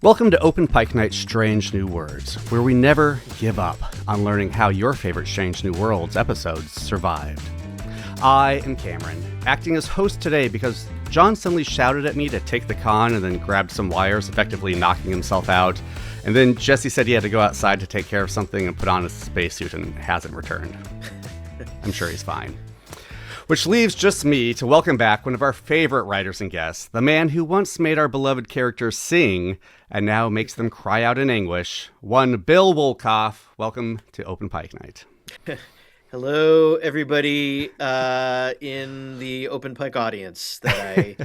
Welcome to Open Pike Night Strange New Words, where we never give up on learning how your favorite Strange New Worlds episodes survived. I am Cameron, acting as host today because John suddenly shouted at me to take the con and then grabbed some wires, effectively knocking himself out. And then Jesse said he had to go outside to take care of something and put on a spacesuit and hasn't returned. I'm sure he's fine. Which leaves just me to welcome back one of our favorite writers and guests, the man who once made our beloved characters sing and now makes them cry out in anguish, one Bill Wolkoff. Welcome to Open Pike Night. Hello, everybody in the Open Pike audience that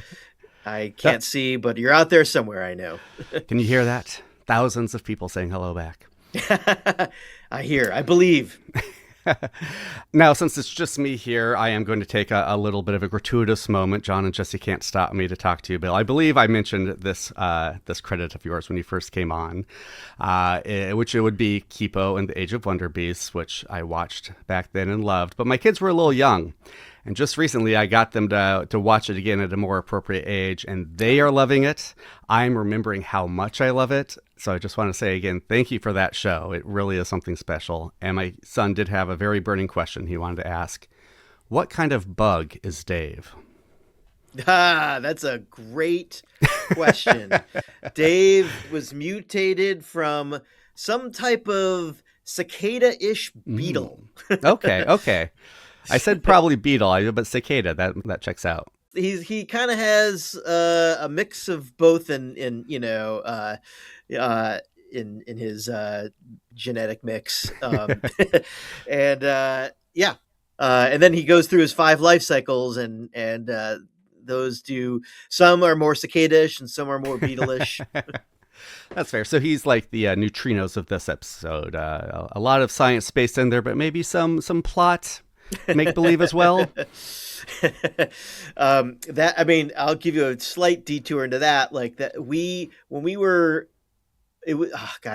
I can't see, but you're out there somewhere, I know. Can you hear that? Thousands of people saying hello back. I believe. Now, since it's just me here, I am going to take a little bit of a gratuitous moment. John and Jesse can't stop me to talk to you, Bill. I believe I mentioned this credit of yours when you first came on, which it would be Kipo and the Age of Wonder Beasts, which I watched back then and loved. But my kids were a little young, and just recently I got them to watch it again at a more appropriate age, and they are loving it. I'm remembering how much I love it. So I just want to say again, thank you for that show. It really is something special. And my son did have a very burning question he wanted to ask. What kind of bug is Dave? That's a great question. Dave was mutated from some type of cicada-ish beetle. Okay. I said probably beetle, but cicada, that checks out. He kind of has a mix of both in his genetic mix, and then he goes through his 5 life cycles, and those do, some are more cicada-ish and some are more beetle-ish. That's fair. So he's like the neutrinos of this episode. A lot of science spaced in there, but maybe some plot make believe as well. I'll give you a slight detour into that. Like that, I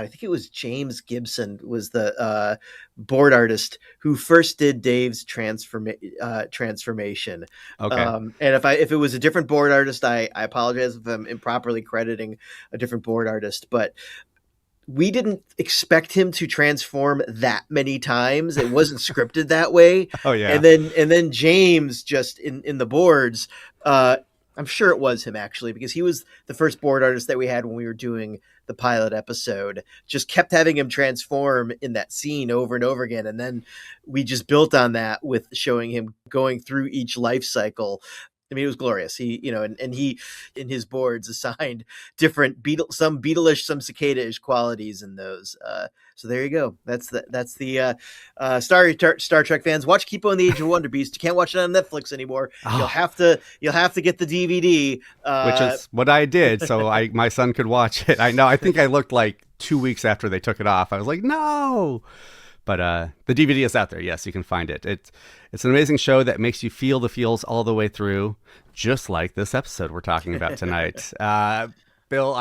think it was James Gibson was the board artist who first did Dave's transformation. Okay. And if it was a different board artist, I apologize if I'm improperly crediting a different board artist, but we didn't expect him to transform that many times. It wasn't scripted that way. Oh yeah. And then James just in the boards, I'm sure it was him actually, because he was the first board artist that we had when we were doing the pilot episode, just kept having him transform in that scene over and over again. And then we just built on that with showing him going through each life cycle. I mean, it was glorious. He, and he, in his boards, assigned different some beetle-ish, some cicada-ish qualities in those. So there you go. That's the Star Trek fans. Watch Kipo and the Age of Wonder Beast. You can't watch it on Netflix anymore. Oh. You'll have to get the DVD, which is what I did, so my son could watch it. I know. I think I looked like 2 weeks after they took it off. I was like, no. But the DVD is out there. Yes, you can find it. It's an amazing show that makes you feel the feels all the way through, just like this episode we're talking about tonight. Bill,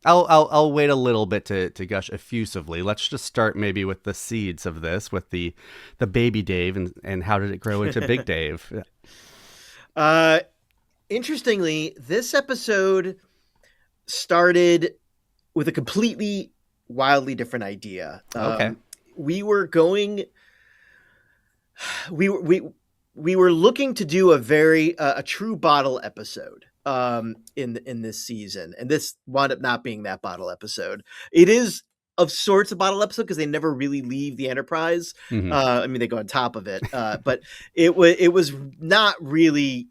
I'll wait a little bit to gush effusively. Let's just start maybe with the seeds of this, with the baby Dave, and how did it grow into Big Dave? Interestingly, this episode started with a completely wildly different idea. Okay. We were looking to do a true bottle episode in this season, and this wound up not being that bottle episode. It is of sorts a bottle episode because they never really leave the Enterprise. Mm-hmm. They go on top of it, but it was not really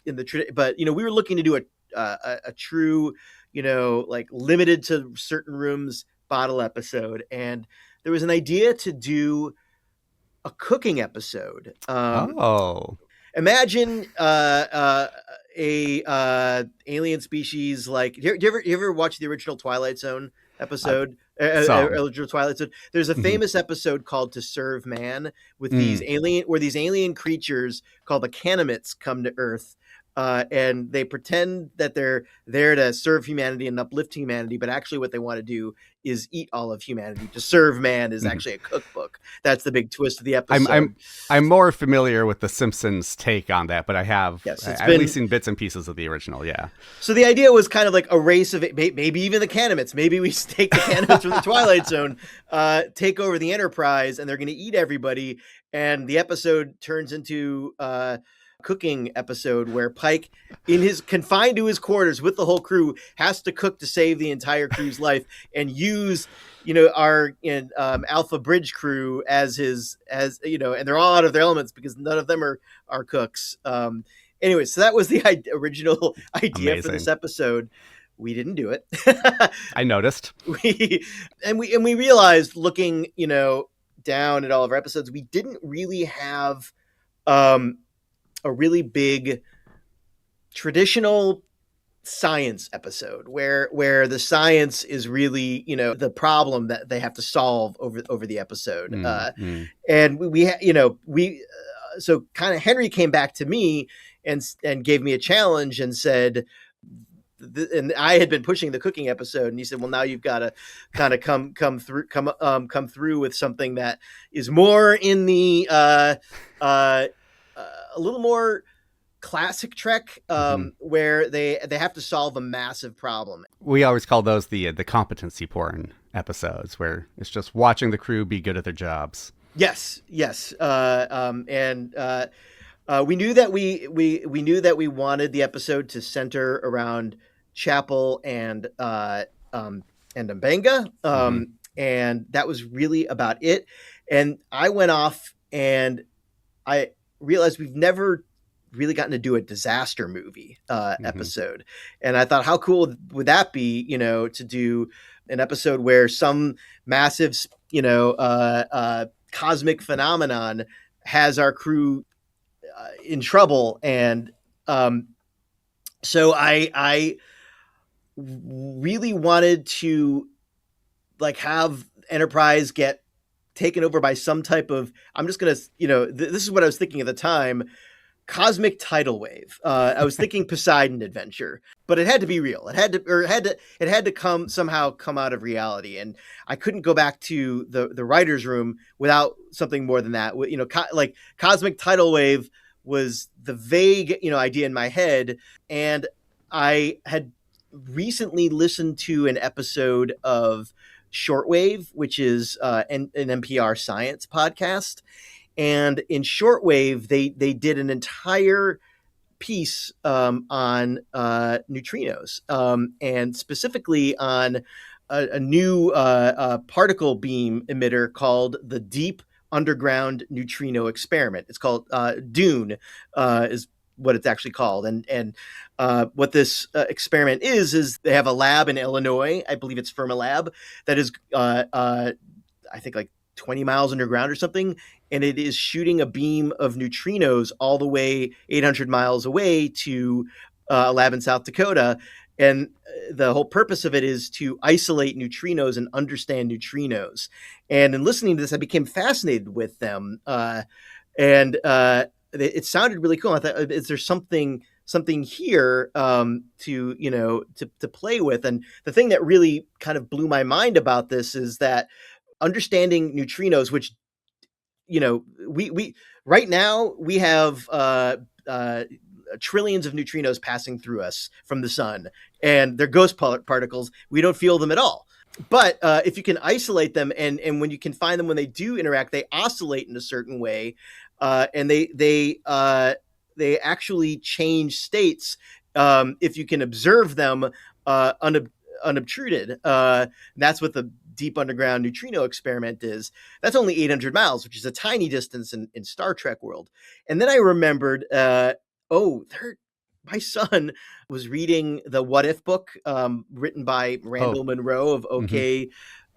in the but we were looking to do a true like limited to certain rooms bottle episode, and there was an idea to do a cooking episode. Imagine a alien species like. Do you ever watch the original Twilight Zone episode? Original Twilight Zone. There's a famous episode called "To Serve Man" with these alien creatures called the Canamites come to Earth. and they pretend that they're there to serve humanity and uplift humanity, but actually what they want to do is eat all of humanity. To serve man is actually a cookbook. That's the big twist of the episode. I'm more familiar with the Simpsons take on that, but I have at least seen bits and pieces of the original. Yeah. So the idea was kind of like a race of it, maybe even the Canamots. Maybe we take the Canamots from the Twilight Zone, take over the Enterprise, and they're going to eat everybody. And the episode turns into cooking episode where Pike, confined to his quarters with the whole crew, has to cook to save the entire crew's life and use our Alpha Bridge crew as and they're all out of their elements because none of them are cooks. Anyway, so that was the original idea for this episode. We didn't do it. I noticed. We realized, looking down at all of our episodes, we didn't really have a really big traditional science episode where the science is really the problem that they have to solve over the episode. And so kind of Henry came back to me and gave me a challenge and said, and I had been pushing the cooking episode, and he said, well, now you've got to kind of come through with something that is more in the a little more classic Trek, where they have to solve a massive problem. We always call those the competency porn episodes, where it's just watching the crew be good at their jobs. Yes. We knew that we knew that we wanted the episode to center around Chapel and Mbenga, and that was really about it. And I went off and I realized we've never really gotten to do a disaster movie episode. And I thought, how cool would that be, to do an episode where some massive, cosmic phenomenon has our crew in trouble. And so I really wanted to have Enterprise get taken over by some type of, I'm just going to, this is what I was thinking at the time, cosmic tidal wave. I was thinking Poseidon Adventure, but it had to be real. It had to come out of reality. And I couldn't go back to the writer's room without something more than that. Cosmic tidal wave was the vague, idea in my head. And I had recently listened to an episode of Shortwave, which is an NPR science podcast. And in Shortwave, they did an entire piece on neutrinos, and specifically on a new particle beam emitter called the Deep Underground Neutrino Experiment. It's called DUNE, is what it's actually called. And what this experiment is they have a lab in Illinois, I believe it's Fermilab, that is, I think 20 miles underground or something. And it is shooting a beam of neutrinos all the way 800 miles away to a lab in South Dakota. And the whole purpose of it is to isolate neutrinos and understand neutrinos. And in listening to this, I became fascinated with them. It sounded really cool. I thought, is there something here to play with? And the thing that really kind of blew my mind about this is that understanding neutrinos, which we right now we have trillions of neutrinos passing through us from the sun, and they're ghost particles. We don't feel them at all. But if you can isolate them, and when you can find them when they do interact, they oscillate in a certain way, and they actually change states if you can observe them unobtruded. That's what the Deep Underground Neutrino Experiment is. That's only 800 miles, which is a tiny distance in Star Trek world. And then I remembered, my son was reading the What If book, written by Randall Munroe of OK,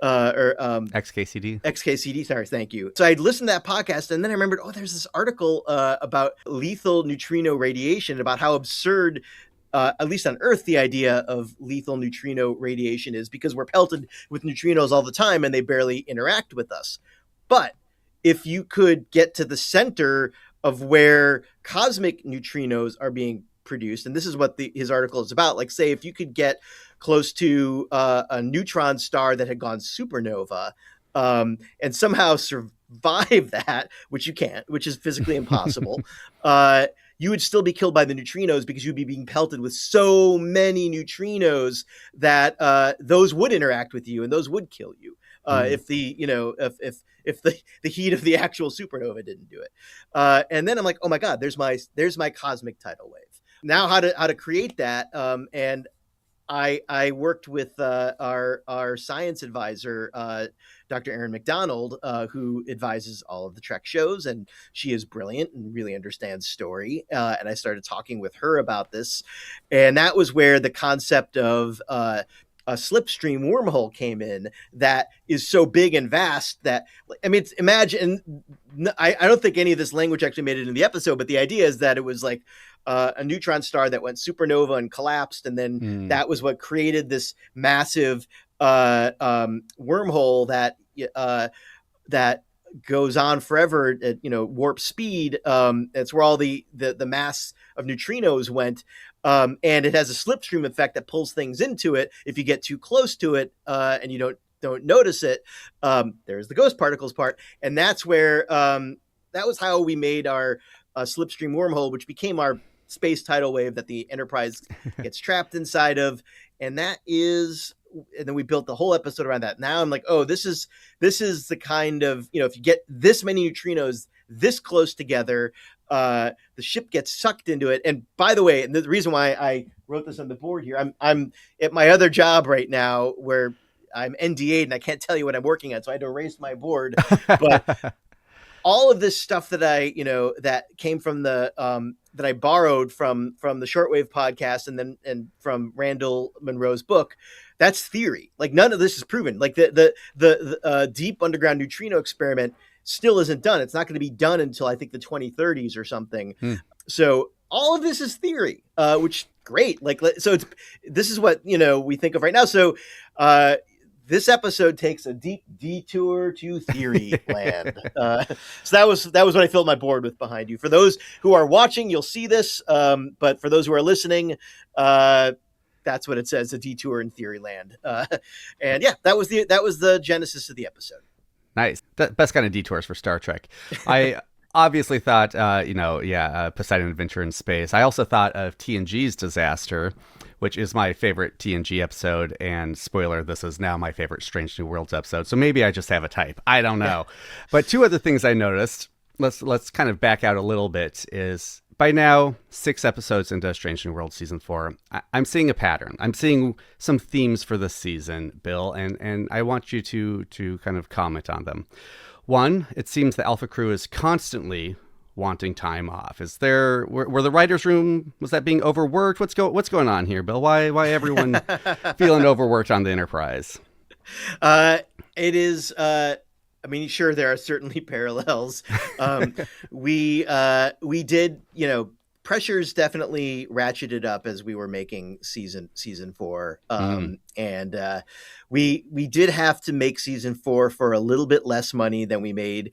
XKCD. Sorry, thank you. So I'd listened to that podcast, and then I remembered, there's this article about lethal neutrino radiation, about how absurd, at least on Earth, the idea of lethal neutrino radiation is, because we're pelted with neutrinos all the time and they barely interact with us. But if you could get to the center of where cosmic neutrinos are being produced, and this is what his article is about. Like, say, if you could get close to a neutron star that had gone supernova, and somehow survive that, which you can't, which is physically impossible, you would still be killed by the neutrinos because you'd be being pelted with so many neutrinos that those would interact with you and those would kill you. If the the heat of the actual supernova didn't do it. And then I'm like, oh my God, there's my cosmic tidal wave. Now how to create that. And I worked with our science advisor, Dr. Erin McDonald, who advises all of the Trek shows, and she is brilliant and really understands story. And I started talking with her about this, and that was where the concept of a slipstream wormhole came in that is so big and vast that, I mean, imagine, I don't think any of this language actually made it in the episode, but the idea is that it was like a neutron star that went supernova and collapsed. And then that was what created this massive wormhole that goes on forever at, warp speed. That's where all the mass of neutrinos went. And it has a slipstream effect that pulls things into it. If you get too close to it and you don't notice it, there's the ghost particles part. And that's where that was how we made our slipstream wormhole, which became our space tidal wave that the Enterprise gets trapped inside of. And that is, and then we built the whole episode around that. Now I'm like, oh, this is the kind of, if you get this many neutrinos this close together, the ship gets sucked into it. And by the way, and the reason why I wrote this on the board here, I'm at my other job right now where I'm NDA'd and I can't tell you what I'm working on, so I had to erase my board. But all of this stuff that that came from the that I borrowed from the Shortwave podcast and from Randall Munroe's book, that's theory. Like, none of this is proven. Like the deep underground neutrino experiment still isn't done. It's not going to be done until I think the 2030s or something. So all of this is theory, which great. Like, so this is what, we think of right now. So, this episode takes a deep detour to theory land. So that was what I filled my board with behind you. For those who are watching, you'll see this. But for those who are listening, that's what it says, a detour in theory land. And yeah, that was the genesis of the episode. Nice. Best kind of detours for Star Trek. I obviously thought, Poseidon Adventure in Space. I also thought of TNG's Disaster, which is my favorite TNG episode. And spoiler, this is now my favorite Strange New Worlds episode. So maybe I just have a type. I don't know. But two other things I noticed, let's kind of back out a little bit, is by now, 6 episodes into Strange New Worlds Season 4, I'm seeing a pattern. I'm seeing some themes for this season, Bill, and I want you to kind of comment on them. One, it seems the Alpha crew is constantly wanting time off. Is there, were the writer's room, was that being overworked? What's going on here, Bill? Why everyone feeling overworked on the Enterprise? It is, I mean, sure, there are certainly parallels. We did, pressures definitely ratcheted up as we were making season 4. And we did have to make season 4 for a little bit less money than we made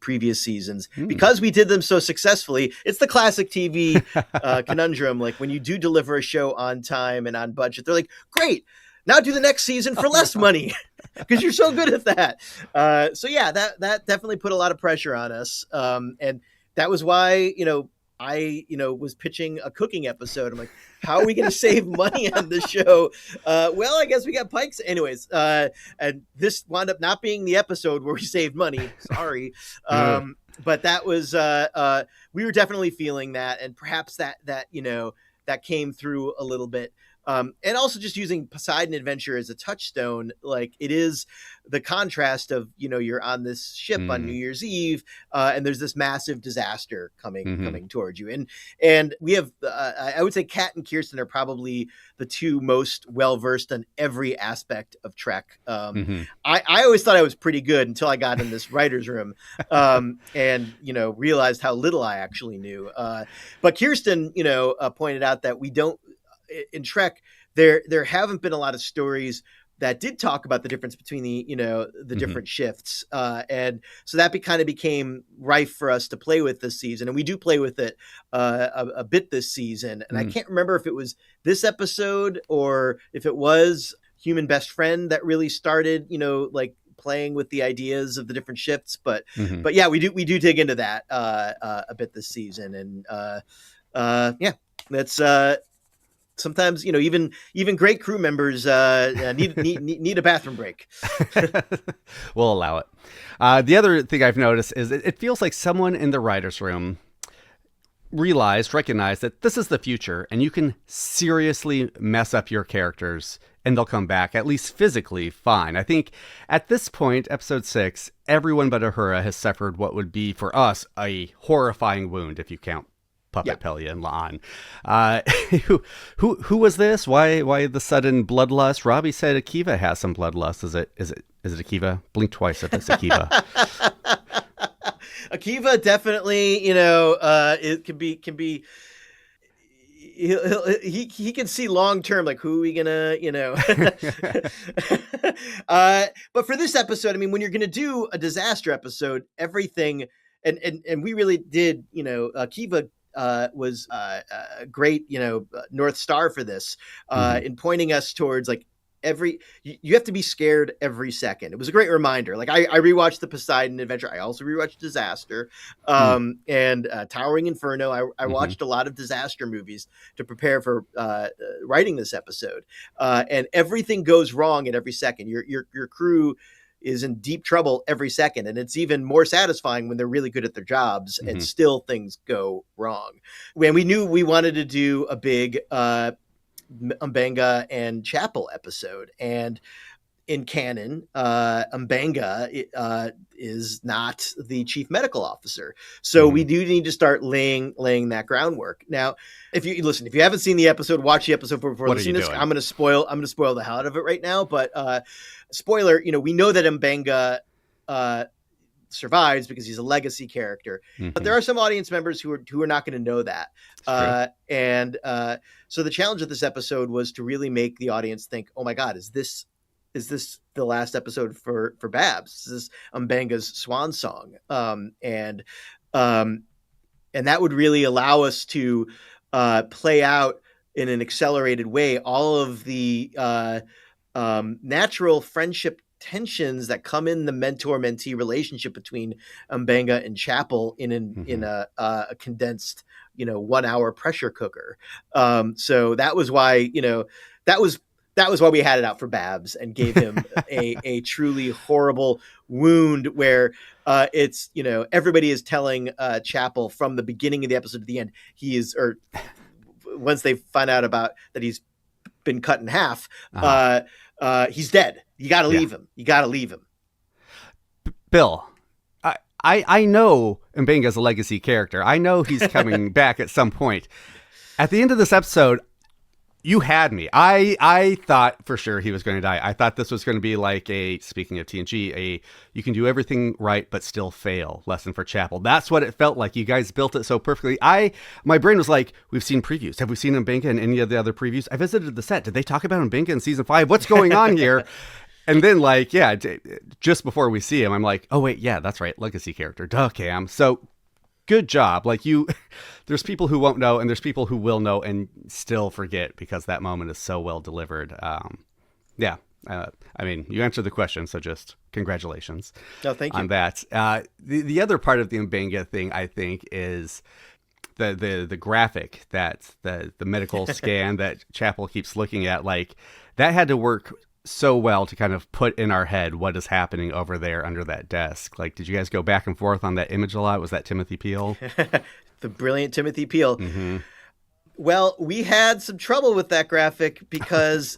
previous seasons because we did them so successfully. It's the classic TV conundrum. Like, when you do deliver a show on time and on budget, they're like, great, now do the next season for less money because you're so good at that. So yeah, that definitely put a lot of pressure on us. And that was why, I was pitching a cooking episode. I'm like, how are we going to save money on this show? Well, I guess we got Pikes. Anyways, and this wound up not being the episode where we saved money. Sorry. But that was, we were definitely feeling that. And perhaps that came through a little bit. And also just using Poseidon Adventure as a touchstone, like, it is the contrast of, you're on this ship on New Year's Eve, and there's this massive disaster coming towards you. And we have, I would say Kat and Kirsten are probably the two most well-versed on every aspect of Trek. I always thought I was pretty good until I got in this writer's room, and, realized how little I actually knew. But Kirsten, pointed out that we don't, in Trek, there haven't been a lot of stories that did talk about the difference between the Mm-hmm. different shifts, and so that kind of became rife for us to play with this season, and we do play with it a bit this season. And I can't remember if it was this episode or if it was Human Best Friend that really started like playing with the ideas of the different shifts, but yeah, we do dig into that a bit this season. And yeah, that's sometimes even great crew members need a bathroom break. We'll allow it. The other thing I've noticed is it feels like someone in the writer's room recognized that this is the future, and you can seriously mess up your characters and they'll come back at least physically fine. I think at this point, episode 6, everyone but Uhura has suffered what would be for us a horrifying wound, if you count Puppet Pelia and La'an. Who was this? Why the sudden bloodlust? Robbie said Akiva has some bloodlust. Is it Akiva? Blink twice if it's Akiva. Akiva definitely, it can be. He can see long term, like who are we gonna, but for this episode, I mean, when you're gonna do a disaster episode, everything, and we really did, Akiva was a great, North Star for this, in pointing us towards like you have to be scared every second. It was a great reminder. Like I rewatched the Poseidon Adventure. I also rewatched Disaster, and Towering Inferno. I watched a lot of disaster movies to prepare for writing this episode. And everything goes wrong at every second. Your crew is in deep trouble every second. And it's even more satisfying when they're really good at their jobs and still things go wrong. When we knew we wanted to do a big, M'Benga and Chapel episode, and in canon, M'Benga is not the chief medical officer, so we do need to start laying that groundwork. Now, if you haven't seen the episode, watch the episode before listening to this. I'm going to spoil the hell out of it right now, but spoiler, we know that M'Benga survives because he's a legacy character, but there are some audience members who are not going to know that, and so the challenge of this episode was to really make the audience think, oh my god, is this the last episode for Babs? Is this M'Benga's swan song? And that would really allow us to play out in an accelerated way all of the natural friendship tensions that come in the mentor-mentee relationship between M'Benga and Chapel in a condensed 1 hour pressure cooker. So that was why that was why we had it out for Babs and gave him a truly horrible wound where it's everybody is telling Chapel from the beginning of the episode to the end once they find out about that he's been cut in half, he's dead. You got to leave him. You got to leave him. Bill, I know M'Benga is a legacy character. I know he's coming back at some point. At the end of this episode, you had me. I thought for sure he was going to die. I thought this was going to be like speaking of TNG, you can do everything right but still fail lesson for Chapel. That's what it felt like. You guys built it so perfectly. My brain was like, we've seen previews. Have we seen M'Benga in any of the other previews? I visited the set. Did they talk about M'Benga in season 5? What's going on here? And then just before we see him, I'm like, oh wait, yeah, that's right. Legacy character. Duh, Cam. So good job. There's people who won't know and there's people who will know and still forget because that moment is so well delivered. I mean, you answered the question, so just congratulations. No, thank you. On that. The other part of the M'Benga thing, I think, is the graphic that the medical scan that Chapel keeps looking at. Like, that had to work so well to kind of put in our head what is happening over there under that desk. Like, did you guys go back and forth on that image a lot? Was that Timothy Peele? The brilliant Timothy Peele. Well, we had some trouble with that graphic because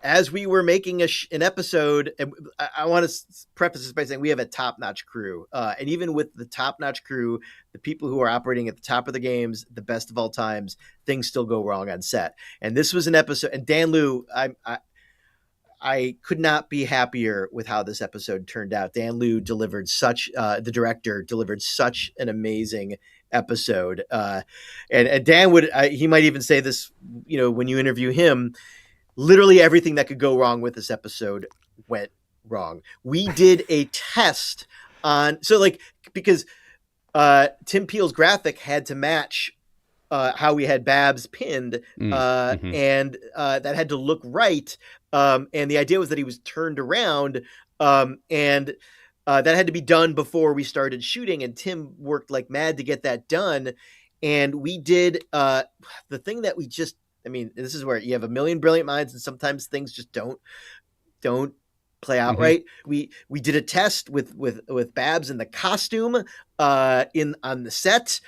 as we were making an episode, and I want to preface this by saying we have a top-notch crew. And even with the top-notch crew, the people who are operating at the top of the games, the best of all times, things still go wrong on set. And this was an episode, and Dan Liu, I could not be happier with how this episode turned out. Dan Liu delivered the director delivered such an amazing episode. And Dan he might even say this, when you interview him, literally everything that could go wrong with this episode went wrong. We did a test on, because Tim Peel's graphic had to match how we had Babs pinned, and that had to look right. And the idea was that he was turned around, and that had to be done before we started shooting. And Tim worked like mad to get that done. And we did the thing that we just, I mean, this is where you have a million brilliant minds, and sometimes things just don't play out right. We did a test with Babs in the costume on the set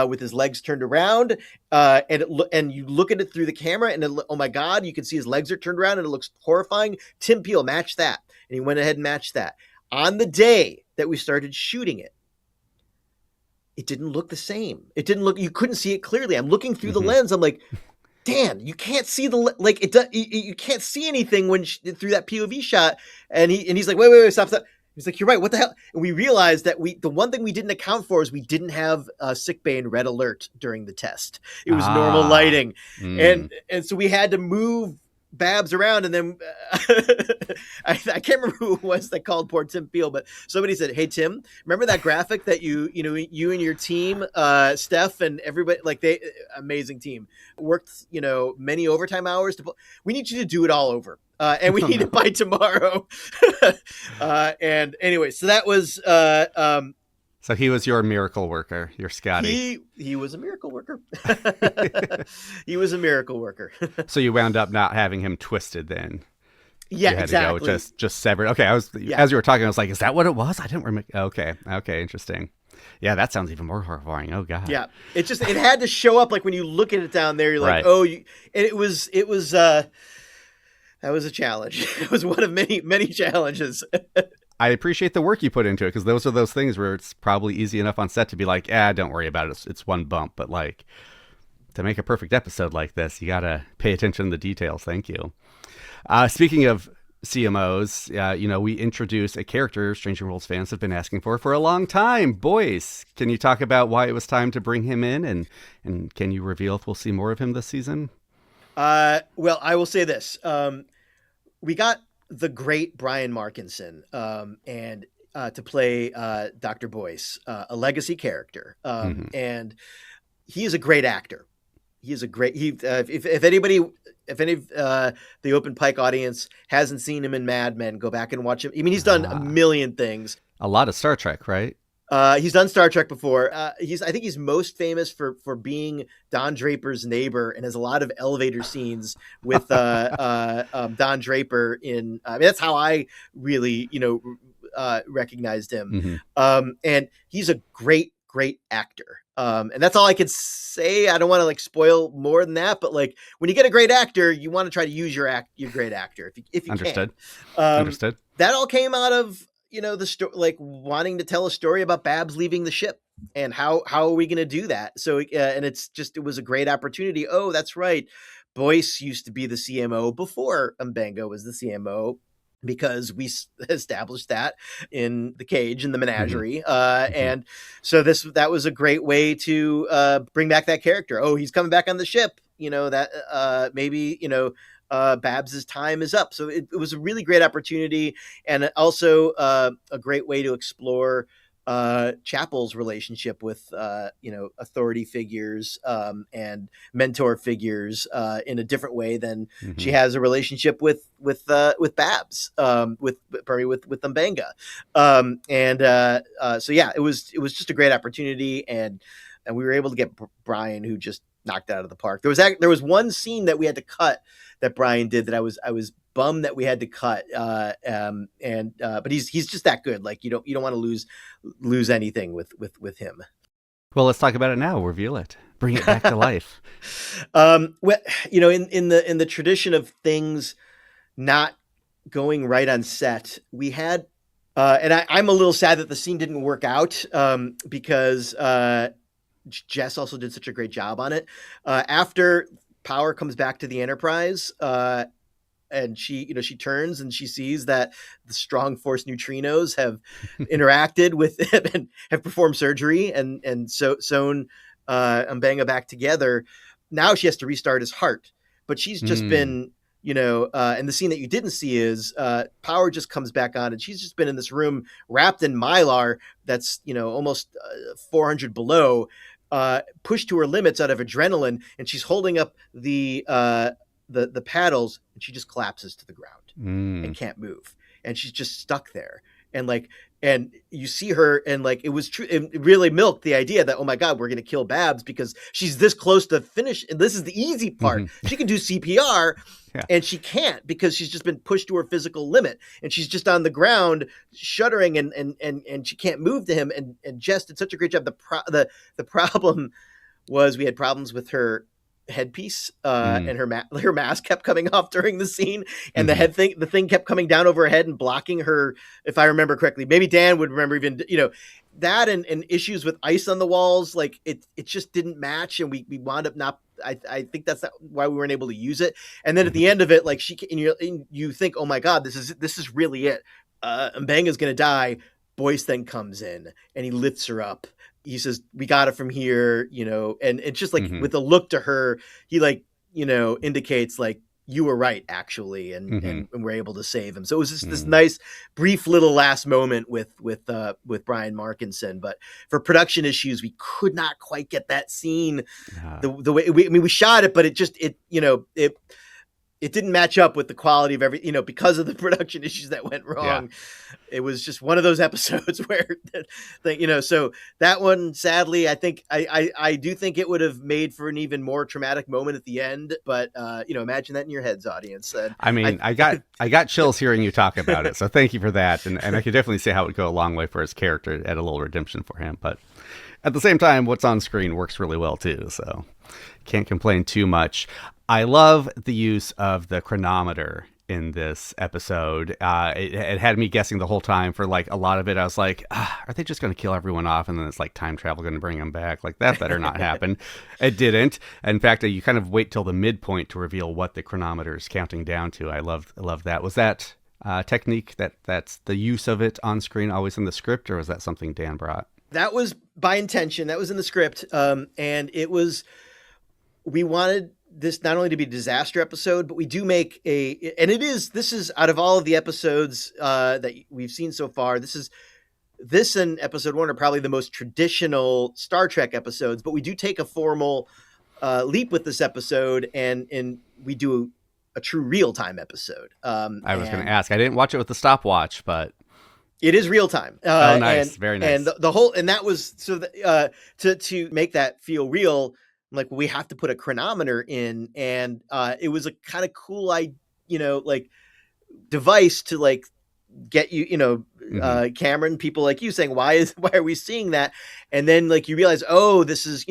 with his legs turned around, and you look at it through the camera, and oh my God, you can see his legs are turned around, and it looks horrifying. Tim Peel matched that, and he went ahead and matched that. On the day that we started shooting it, it didn't look the same. It didn't look. You couldn't see it clearly. I'm looking through the lens. I'm like, Dan, you can't see you can't see anything through that POV shot. And he's like, wait, stop. He's like, you're right. What the hell? And we realized that the one thing we didn't account for is we didn't have sickbay and red alert during the test. It was normal lighting, and so we had to move Babs around, and then I can't remember who it was that called poor Tim Peel, but somebody said, "Hey Tim, remember that graphic that you and your team, Steph and everybody, amazing team, worked many overtime hours we need you to do it all over, and we need it by tomorrow." And anyway, so that was so he was your miracle worker, your Scotty. He was a miracle worker. He was a miracle worker. So you wound up not having him twisted then. Yeah, you had exactly. To go just severed. Okay, as you were talking, I was like, is that what it was? I didn't remember. Okay, interesting. Yeah, that sounds even more horrifying. Oh God. Yeah, it had to show up when you look at it down there. You're like, and it was that was a challenge. It was one of many challenges. I appreciate the work you put into it, because those are those things where it's probably easy enough on set to be like, don't worry about it. It's one bump. But to make a perfect episode like this, you got to pay attention to the details. Thank you. Speaking of CMOs, we introduce a character Stranger Worlds fans have been asking for a long time. Boyce, can you talk about why it was time to bring him in? And can you reveal if we'll see more of him this season? Well, I will say this. We got the great Brian Markinson and to play Dr. Boyce, a legacy character, and he is a great actor. He is a great. If any of the Open Pike audience hasn't seen him in Mad Men, go back and watch him. I mean, he's done a million things. A lot of Star Trek, right? He's done Star Trek before. I think he's most famous for being Don Draper's neighbor, and has a lot of elevator scenes with Don Draper in. I mean, that's how I really, recognized him. And he's a great actor. And that's all I could say. I don't want to spoil more than that, but when you get a great actor, you want to try to use your great actor if you Understood. can. Understood. That all came out of the story, wanting to tell a story about Babs leaving the ship, and how are we going to do that? So and it was a great opportunity. Oh, that's right. Boyce used to be the CMO before Mbenga was the CMO, because we established that in the cage, in the menagerie. And so that was a great way to bring back that character. Oh, he's coming back on the ship, that maybe, Babs's time is up. So it was a really great opportunity, and also a great way to explore Chapel's relationship with authority figures and mentor figures in a different way than she has a relationship with Babs, with Mbenga. So yeah, it was just a great opportunity, and we were able to get Brian, who just knocked it out of the park. There was one scene that we had to cut that Brian did that I was bummed that we had to cut. But he's just that good. You don't want to lose anything with him. Well, let's talk about it now. Reveal it. Bring it back to life. Well, in the tradition of things not going right on set, we had, and I'm a little sad that the scene didn't work out, because Jess also did such a great job on it. After power comes back to the Enterprise, and she turns and she sees that the strong force neutrinos have interacted with it and have performed surgery and sewn Mbenga back together. Now she has to restart his heart, but she's just been and the scene that you didn't see is Power just comes back on, and she's just been in this room wrapped in Mylar that's almost 400 below, pushed to her limits out of adrenaline, and she's holding up the paddles, and she just collapses to the ground and can't move, and she's just stuck there. And you see her, and it was true. It really milked the idea that, oh my God, we're going to kill Babs because she's this close to finish. And this is the easy part. Mm-hmm. She can do CPR, and she can't because she's just been pushed to her physical limit, and she's just on the ground shuddering, and she can't move to him. And Jess did such a great job. The problem was we had problems with her headpiece, and her mask kept coming off during the scene, and the thing kept coming down over her head and blocking her, if I remember correctly. Maybe Dan would remember even that, and issues with ice on the walls. It just didn't match, and we wound up not. I think that's why we weren't able to use it. And then at the end of it, you think, oh my God, this is really it. Mbenga's gonna die. Boyce then comes in and he lifts her up. He says, we got it from here, and it's just with a look to her, he indicates you were right, actually. And we're able to save him. So it was just this nice, brief little last moment with Brian Markinson. But for production issues, we could not quite get that scene the way we shot it, but it didn't match up with the quality of because of the production issues that went wrong. Yeah. It was just one of those episodes where, so that one, sadly, I think I do think it would have made for an even more traumatic moment at the end. But, imagine that in your heads, audience. I got chills hearing you talk about it. So thank you for that. And I could definitely see how it would go a long way for his character, add a little redemption for him. But at the same time, what's on screen works really well, too. So can't complain too much. I love the use of the chronometer in this episode. It had me guessing the whole time for a lot of it. I was like, are they just going to kill everyone off? And then it's time travel going to bring them back. That better not happen. It didn't. In fact, you kind of wait till the midpoint to reveal what the chronometer is counting down to. I love that. Was that technique, that's the use of it on screen, always in the script, or was that something Dan brought? That was by intention. That was in the script. And we wanted this not only to be a disaster episode, but we do make this is out of all of the episodes that we've seen so far, this and episode 1 are probably the most traditional Star Trek episodes, but we do take a formal leap with this episode, and we do a true real-time episode. I was going to ask, I didn't watch it with the stopwatch, but it is real time. Oh, nice. Very nice. And the whole, and that was to make that feel real. We have to put a chronometer in, and it was a kind of cool, device to get you, Cameron, people like you saying, why are we seeing that? And then you realize, oh, this is,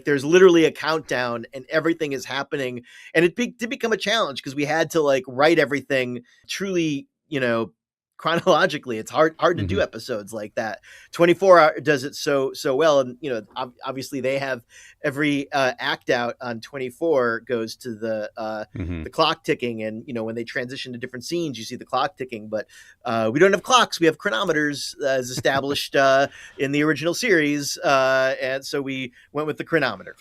there's literally a countdown and everything is happening. And it did become a challenge because we had to write everything truly, chronologically. It's hard to do episodes like that. 24 does it so well, and obviously they have every act out on 24 goes to the clock ticking, and when they transition to different scenes, you see the clock ticking. But we don't have clocks; we have chronometers, as established in the original series, and so we went with the chronometer.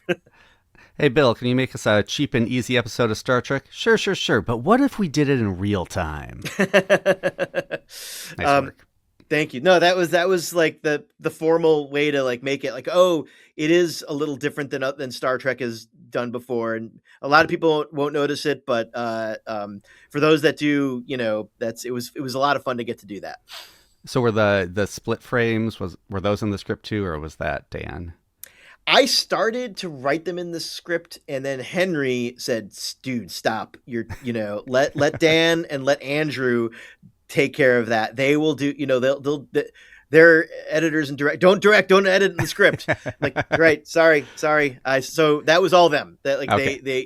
Hey, Bill, can you make us a cheap and easy episode of Star Trek? Sure. But what if we did it in real time? Nice work. Thank you. No, that was the formal way to make it it is a little different than Star Trek has done before. And a lot of people won't notice it, but for those that do, it was a lot of fun to get to do that. So were the split frames, were those in the script too, or was that Dan? I started to write them in the script, and then Henry said, dude, stop. Let Dan and let Andrew take care of that. They will do, they're editors and don't edit in the script. Right. Sorry. So that was all them that okay. they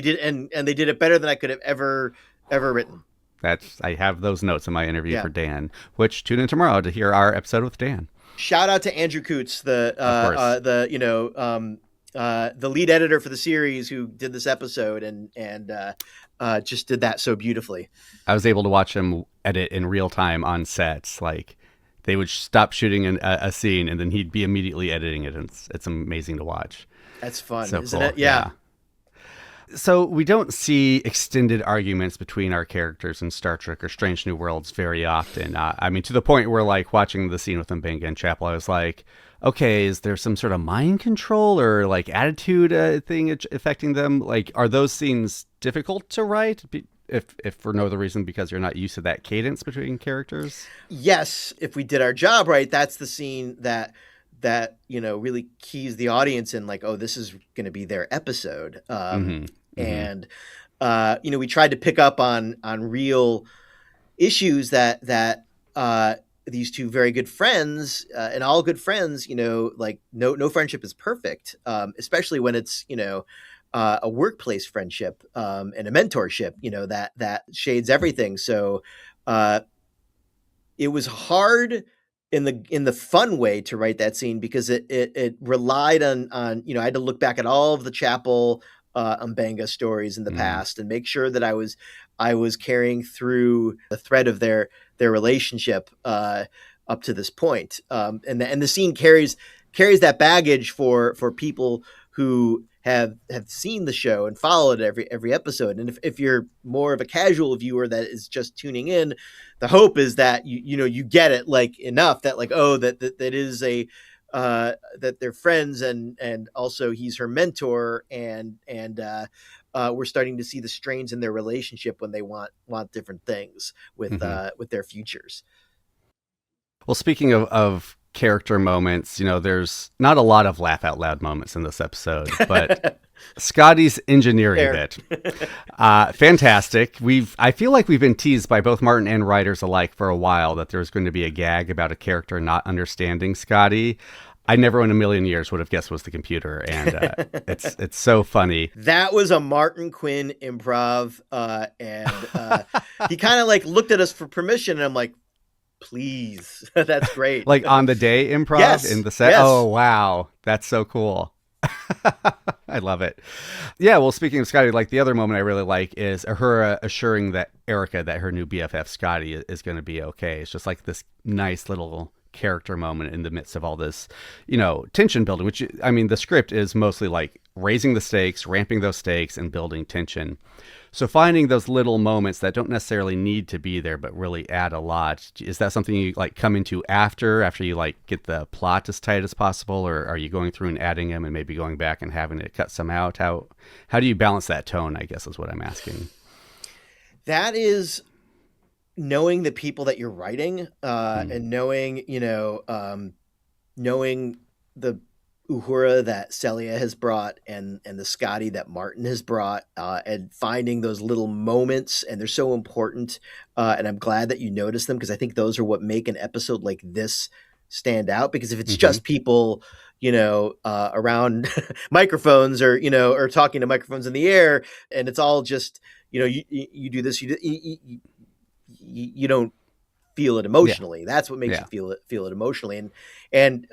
did, and they did it better than I could have ever written. I have those notes in my interview for Dan, which tune in tomorrow to hear our episode with Dan. Shout out to Andrew Coots, the lead editor for the series, who did this episode and just did that so beautifully. I was able to watch him edit in real time on sets. They would stop shooting a scene and then he'd be immediately editing it. And it's amazing to watch. That's fun, so isn't cool. it? Yeah. So we don't see extended arguments between our characters in Star Trek or Strange New Worlds very often. I mean, to the point where, like, watching the scene with Mbenga and Chapel, I was like, okay, is there some sort of mind control or, like, attitude thing affecting them? Like, are those scenes difficult to write? If for no other reason because you're not used to that cadence between characters? Yes, if we did our job right, that's the scene that really keys the audience in, like, oh, this is going to be their episode. And we tried to pick up on real issues that these two very good friends, and all good friends, like no friendship is perfect, especially when it's a workplace friendship, and a mentorship, that shades everything. So it was hard in the fun way to write that scene because it relied on I had to look back at all of the Chapel Mbenga stories in the past and make sure that I was carrying through the thread of their relationship up to this point. And the scene carries that baggage for people who have seen the show and followed every episode. And if you're more of a casual viewer that is just tuning in, the hope is that you get it, like, enough that, like, oh, that is a that they're friends, and also he's her mentor, and we're starting to see the strains in their relationship when they want different things with their futures. Well, speaking of character moments, there's not a lot of laugh out loud moments in this episode, but Scotty's engineering bit, fantastic. I feel like we've been teased by both Martin and writers alike for a while that there's going to be a gag about a character not understanding Scotty. I never in a million years would have guessed it was the computer, and it's so funny. That was a Martin Quinn improv, and he kind of, like, looked at us for permission, and I'm like, please. That's great. Like, on the day improv? Yes, in the set? Yes. Oh, wow. That's so cool. I love it. Yeah, well, speaking of Scotty, like, the other moment I really like is her assuring that Erica that her new BFF Scotty is going to be okay. It's just like this nice little character moment in the midst of all this, tension building, which, I mean, the script is mostly like raising the stakes, ramping those stakes, and building tension. So finding those little moments that don't necessarily need to be there, but really add a lot. Is that something you, like, come into after you, like, get the plot as tight as possible, or are you going through and adding them and maybe going back and having to cut some out? How do you balance that tone, I guess, is what I'm asking. That is knowing the people that you're writing, and knowing, knowing the Uhura that Celia has brought, and the Scotty that Martin has brought, and finding those little moments, and they're so important. And I'm glad that you noticed them, because I think those are what make an episode like this stand out. Because if it's just people, around microphones, or talking to microphones in the air, and it's all just, you do this, you don't feel it emotionally. That's what makes you feel it emotionally. And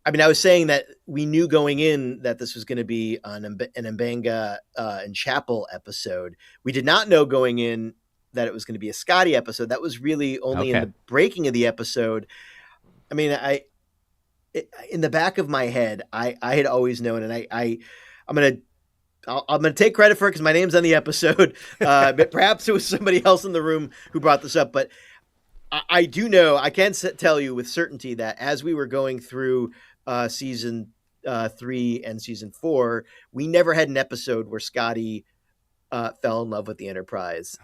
I mean, I was saying that we knew going in that this was going to be an Mbenga and Chapel episode. We did not know going in that it was going to be a Scotty episode. That was really only in the breaking of the episode. I mean, in the back of my head, I had always known, and I'm gonna take credit for it because my name's on the episode. But perhaps it was somebody else in the room who brought this up. But I do know, I can tell you with certainty that as we were going through season 3 and season 4, we never had an episode where Scotty fell in love with the Enterprise.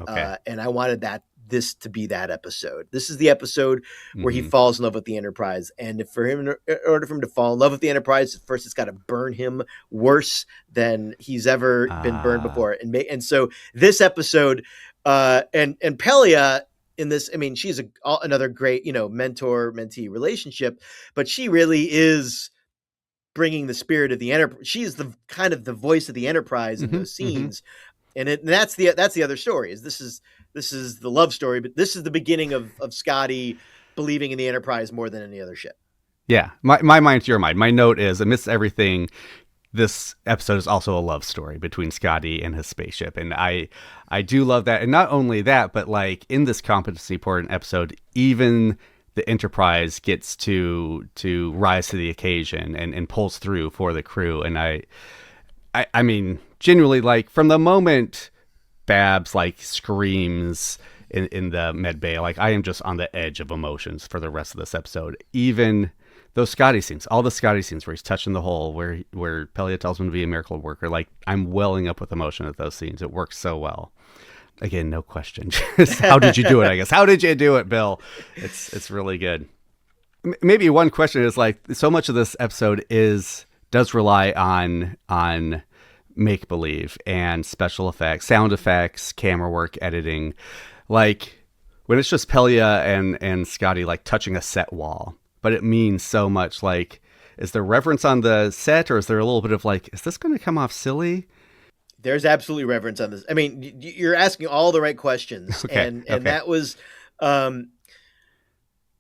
And I wanted this to be that episode. This is the episode where he falls in love with the Enterprise. And in order for him to fall in love with the Enterprise, first it's got to burn him worse than he's ever been burned before. And so this episode, and Pelia in this, I mean, she's another great, mentor-mentee relationship, but she really is bringing the spirit of the Enterprise. She's the kind of the voice of the Enterprise in those scenes. And that's the other story. This is the love story, but this is the beginning of Scotty believing in the Enterprise more than any other ship. Yeah, my mind to your mind. My note is, amidst everything, this episode is also a love story between Scotty and his spaceship. And I do love that. And not only that, but, like, in this competency important episode, even the Enterprise gets to rise to the occasion and pulls through for the crew. And I mean, genuinely, like from the moment Babs like screams in the med bay, like I am just on the edge of emotions for the rest of this episode. Even those Scotty scenes, all the Scotty scenes where he's touching the hole, where Pelia tells him to be a miracle worker, like I'm welling up with emotion at those scenes. It works so well. Again, no question. Just how did you do it? I guess. How did you do it, Bill? It's really good. Maybe one question is like so much of this episode does rely on make believe and special effects, sound effects, camera work, editing. Like when it's just Pelia and Scotty like touching a set wall, but it means so much. Like, is there reverence on the set, or is there a little bit of like, is this going to come off silly? There's absolutely reverence on this. I mean, you're asking all the right questions, Okay, and okay. that was,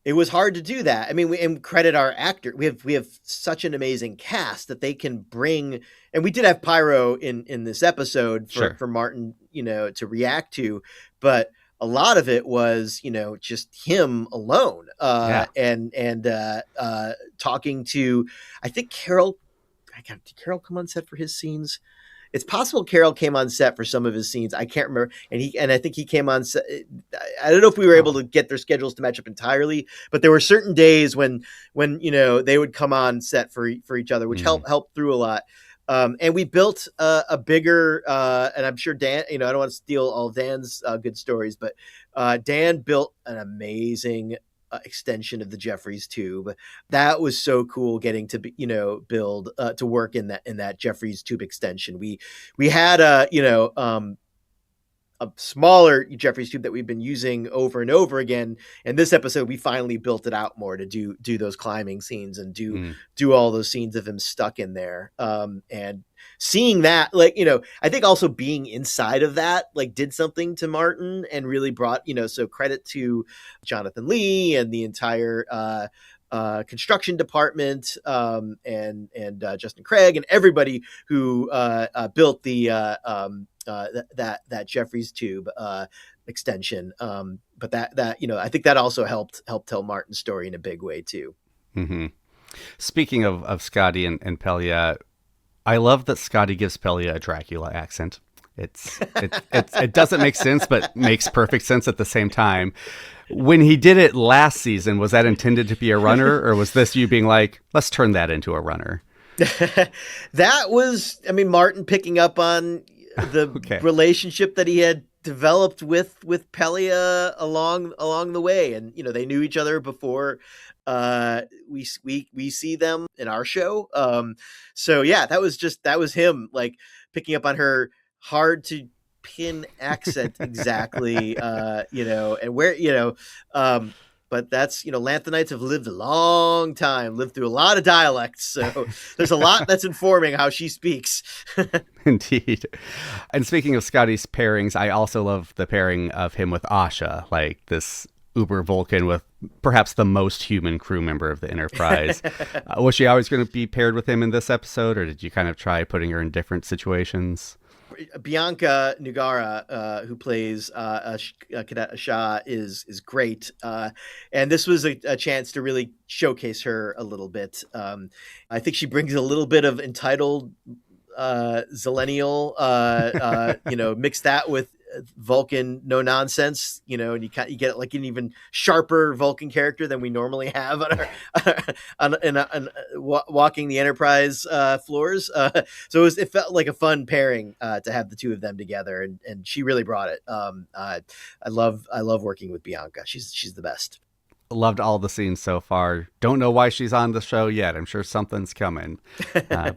it was hard to do that. I mean, and credit our actor. We have such an amazing cast that they can bring, and we did have pyro in this episode for Martin, to react to, but a lot of it was, just him alone, and talking to, I think Carol. Did Carol come on set for his scenes? It's possible Carol came on set for some of his scenes. I can't remember. And I think he came on set. I don't know if we were able to get their schedules to match up entirely, but there were certain days when they would come on set for each other, which helped through a lot. And we built a bigger, and I'm sure Dan, I don't want to steal all of Dan's good stories, but Dan built an amazing extension of the Jeffries tube. That was so cool getting to be, build to work in that Jeffries tube extension. We had a smaller Jeffries tube that we've been using over and over again. And this episode, we finally built it out more to do those climbing scenes and do all those scenes of him stuck in there. And seeing that, like, I think also being inside of that, like, did something to Martin and really brought, so credit to Jonathan Lee and the entire, construction department, and Justin Craig and everybody who built the that Jeffries tube extension. But that I think that also helped tell Martin's story in a big way too. Mm-hmm. Speaking of Scotty and Pelia, I love that Scotty gives Pelia a Dracula accent. It doesn't make sense, but makes perfect sense at the same time. When he did it last season, was that intended to be a runner, or was this you being like, let's turn that into a runner? That was, Martin picking up on the relationship that he had developed with Pelia along the way, and they knew each other before we see them in our show. So yeah, that was him like picking up on her hard to pin accent exactly, and where, but that's, Lanthanites have lived a long time, lived through a lot of dialects. So there's a lot that's informing how she speaks. Indeed. And speaking of Scotty's pairings, I also love the pairing of him with Asha, like this Uber Vulcan with perhaps the most human crew member of the Enterprise. Was she always going to be paired with him in this episode, or did you kind of try putting her in different situations? Bianca Nugara, who plays Cadet Asha, is great, and this was a chance to really showcase her a little bit. I think she brings a little bit of entitled Zillennial, mix that with Vulcan no nonsense, and you get like an even sharper Vulcan character than we normally have on walking the Enterprise floors. So it felt like a fun pairing to have the two of them together, and she really brought it. I love working with Bianca. She's the best. Loved all the scenes so far. Don't know why she's on the show yet. I'm sure something's coming.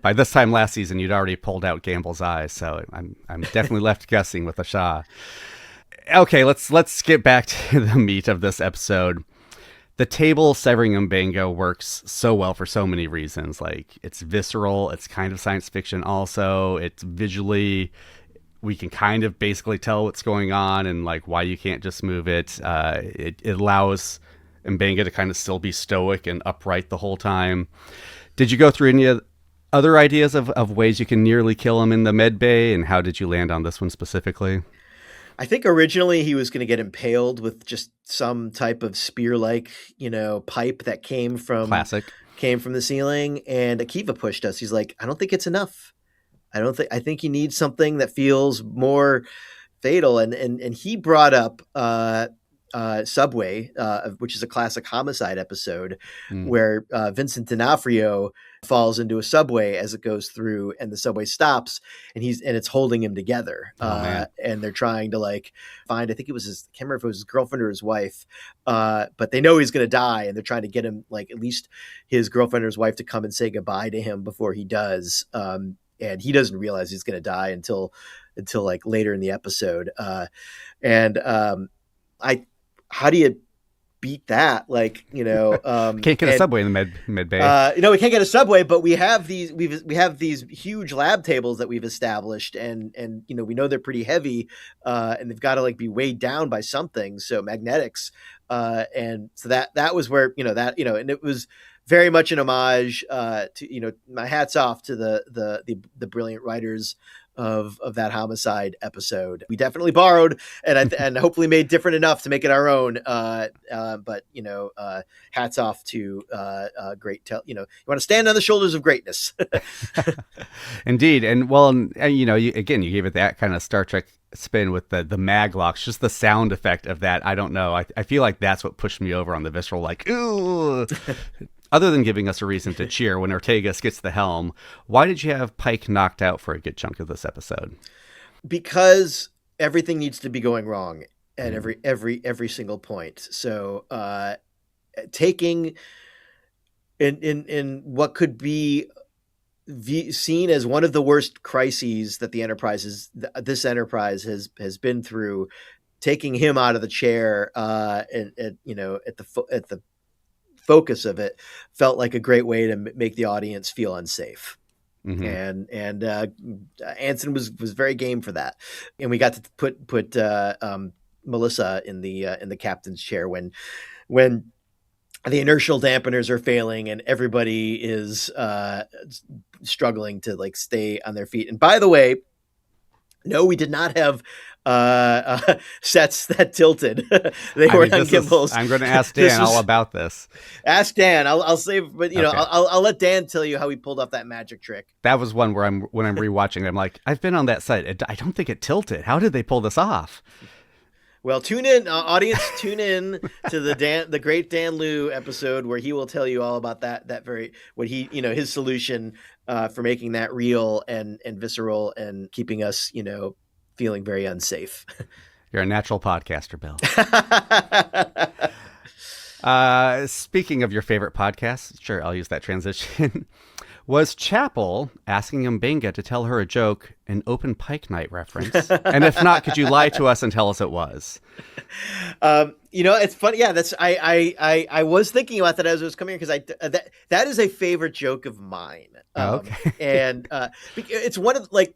By this time last season, you'd already pulled out Gamble's eyes, so I'm definitely left guessing with Asha. Okay, let's get back to the meat of this episode. The table severing Mbenga works so well for so many reasons. Like, it's visceral, it's kind of science fiction also, it's visually, we can kind of basically tell what's going on and like why you can't just move it. It allows Mbenga to kind of still be stoic and upright the whole time. Did you go through any other ideas of ways you can nearly kill him in the med bay, and how did you land on this one specifically? I think originally he was going to get impaled with just some type of spear-like, pipe that came from the ceiling, and Akiva pushed us. He's like, I don't think it's enough. I think he needs something that feels more fatal. And he brought up Subway, which is a classic homicide episode where Vincent D'Onofrio falls into a subway as it goes through, and the subway stops, and it's holding him together. And they're trying to like find, I think it was I can't remember if it was his girlfriend or his wife, but they know he's going to die, and they're trying to get him, like at least his girlfriend or his wife, to come and say goodbye to him before he does. And he doesn't realize he's going to die until like later in the episode. How do you beat that? Like, can't get a subway in the med bay. We can't get a subway, but we have these huge lab tables that we've established, and we know they're pretty heavy, and they've got to like be weighed down by something, so magnetics, and so that was where and it was very much an homage to my hats off to the brilliant writers of that homicide episode. We definitely borrowed and hopefully made different enough to make it our own. But hats off to great. You want to stand on the shoulders of greatness. Indeed, and well, you gave it that kind of Star Trek spin with the mag locks, just the sound effect of that. I don't know. I feel like that's what pushed me over on the visceral, like, ooh. Other than giving us a reason to cheer when Ortegas gets the helm, why did you have Pike knocked out for a good chunk of this episode? Because everything needs to be going wrong at every single point. So taking in what could be seen as one of the worst crises that this Enterprise has been through, taking him out of the chair at the focus of it felt like a great way to make the audience feel unsafe. And Anson was very game for that, and we got to put Melissa in the captain's chair when the inertial dampeners are failing and everybody is struggling to like stay on their feet. And by the way, no, we did not have sets that tilted. They were on gimbals. I'm going to ask Dan all about this. Ask Dan. I'll save, but okay. I'll let Dan tell you how he pulled off that magic trick. That was one where when I'm rewatching, I'm like, I've been on that site. I don't think it tilted. How did they pull this off? Well, tune in, audience. Tune in to the great Dan Liu episode where he will tell you all about his solution for making that real and visceral and keeping us feeling very unsafe. You're a natural podcaster, Bill. Speaking of your favorite podcasts, sure, I'll use that transition. Was Chapel asking Mbenga to tell her a joke an Open Pike Night reference? And if not, could you lie to us and tell us it was? It's funny. Yeah, that's I was thinking about that as I was coming here because that is a favorite joke of mine. Okay. And it's one of like.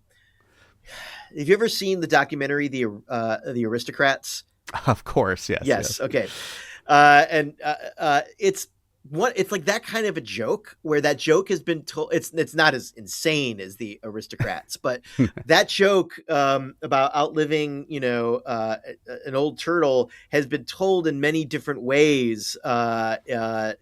Have you ever seen the documentary The Aristocrats? Of course, yes. Yes. Okay. It's like that kind of a joke where that joke has been told. It's not as insane as The Aristocrats, but that joke about outliving an old turtle has been told in many different ways. I've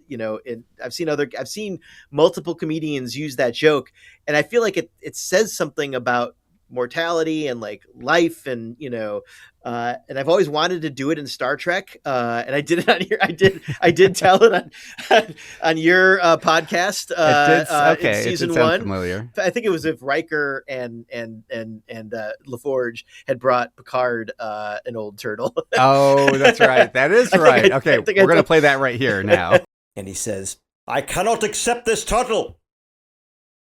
seen multiple comedians use that joke, and I feel like it says something about mortality and like life, and and I've always wanted to do it in Star Trek, and I did it on here. I did tell it on your podcast. In season one. Familiar. I think it was if Riker and LaForge had brought Picard an old turtle. Oh, that's right. That is right. Okay, we're gonna play that right here now. And he says, "I cannot accept this turtle,"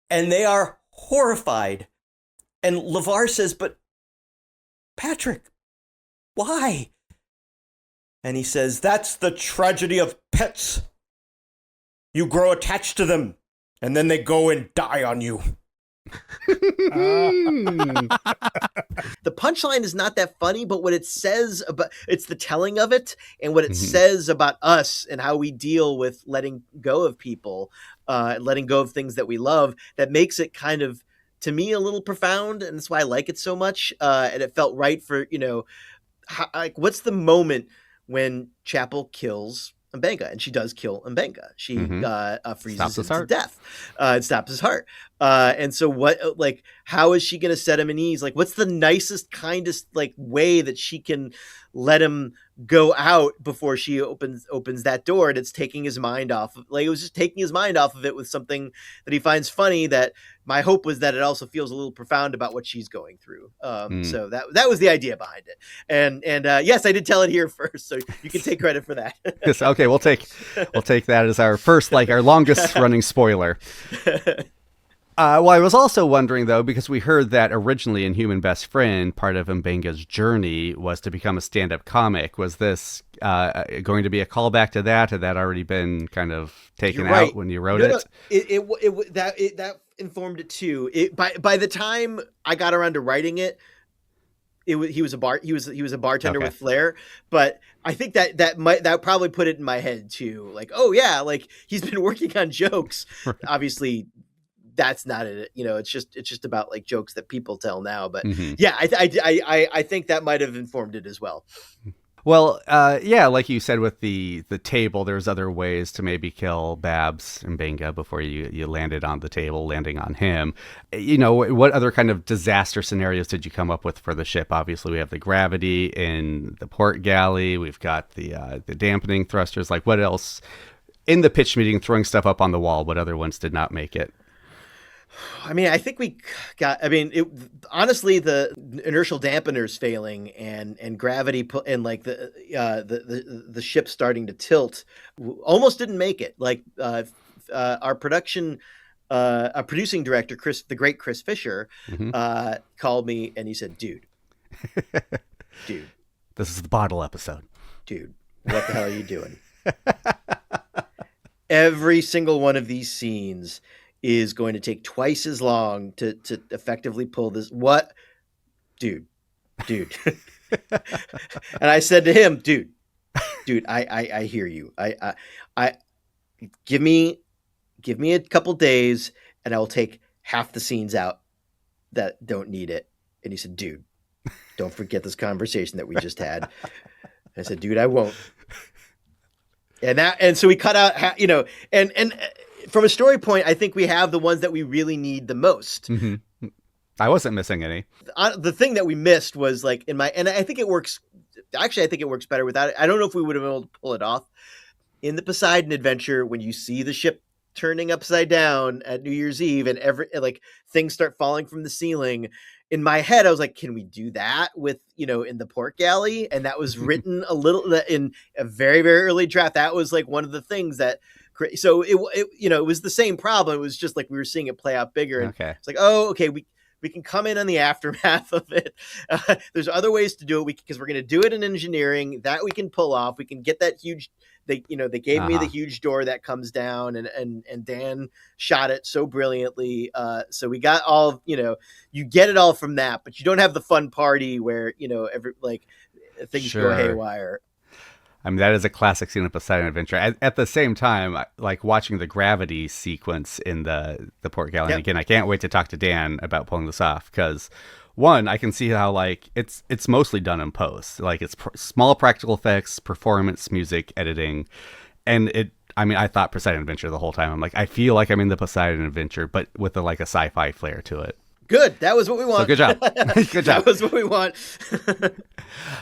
and they are horrified. And LeVar says, "But Patrick, why?" And he says, "That's the tragedy of pets. You grow attached to them, and then they go and die on you." The punchline is not that funny, but what it says about it's the telling of it and what it says about us and how we deal with letting go of people, letting go of things that we love, that makes it kind of, to me, a little profound, and that's why I like it so much. And it felt right for, what's the moment when Chapel kills Mbenga, and she does kill Mbenga. She freezes him to heart. death. It stops his heart. And so how is she going to set him at ease? Like, what's the nicest, kindest way that she can let him go out before she opens that door? And it's taking his mind off. It was just taking his mind off of it with something that he finds funny. That my hope was that it also feels a little profound about what she's going through. So that was the idea behind it. And yes, I did tell it here first, so you can take credit for that. Yes, okay, we'll take that as our first, our longest running spoiler. Well, I was also wondering, though, because we heard that originally in Human Best Friend, part of Mbenga's journey was to become a stand-up comic. Was this going to be a callback to that? Had that already been kind of taken out when you wrote it? That informed it too. By the time I got around to writing it, he was a bartender with flair, but I think that probably put it in my head too. He's been working on jokes. Obviously, that's not it. It's just about jokes that people tell now. But I think that might have informed it as well. Well, like you said with the table, there's other ways to maybe kill Babs and Mbenga before you landed on the table, landing on him. What other kind of disaster scenarios did you come up with for the ship? Obviously, we have the gravity in the port galley. We've got the dampening thrusters. What else in the pitch meeting, throwing stuff up on the wall? What other ones did not make it? I mean, I think honestly, the inertial dampeners failing and gravity and the ship starting to tilt almost didn't make it. Our producing director, the great Chris Fisher, called me and he said, dude, this is the bottle episode. Dude, what the hell are you doing? Every single one of these scenes is going to take twice as long to effectively pull this. What? Dude. And I said to him, dude, I hear you. I give me a couple days and I will take half the scenes out that don't need it. And he said, dude, don't forget this conversation that we just had. I said, dude, I won't. And so we cut out, and from a story point, I think we have the ones that we really need the most. Mm-hmm. I wasn't missing any. The thing that we missed was and I think it works. Actually, I think it works better without it. I don't know if we would have been able to pull it off in the Poseidon adventure when you see the ship turning upside down at New Year's Eve and things start falling from the ceiling. In my head, I was like, can we do that with, in the port galley? And that was written in a very, very early draft. That was one of the things that, so it was the same problem. It was just we were seeing it play out bigger. And it's okay, we can come in on the aftermath of it. There's other ways to do it because we're going to do it in engineering that we can pull off. We can get that huge, they gave me the huge door that comes down and Dan shot it so brilliantly. So we got all, you get it all from that, but you don't have the fun party where, things go haywire. I mean, that is a classic scene of Poseidon Adventure. At the same time, watching the gravity sequence in the port galley. Yep. Again, I can't wait to talk to Dan about pulling this off because, one, I can see how it's mostly done in post. It's small practical effects, performance, music, editing, and I thought Poseidon Adventure the whole time. I'm I feel like I'm in the Poseidon Adventure, but with a sci-fi flair to it. Good. That was what we want. So good job. Good job. That was what we want.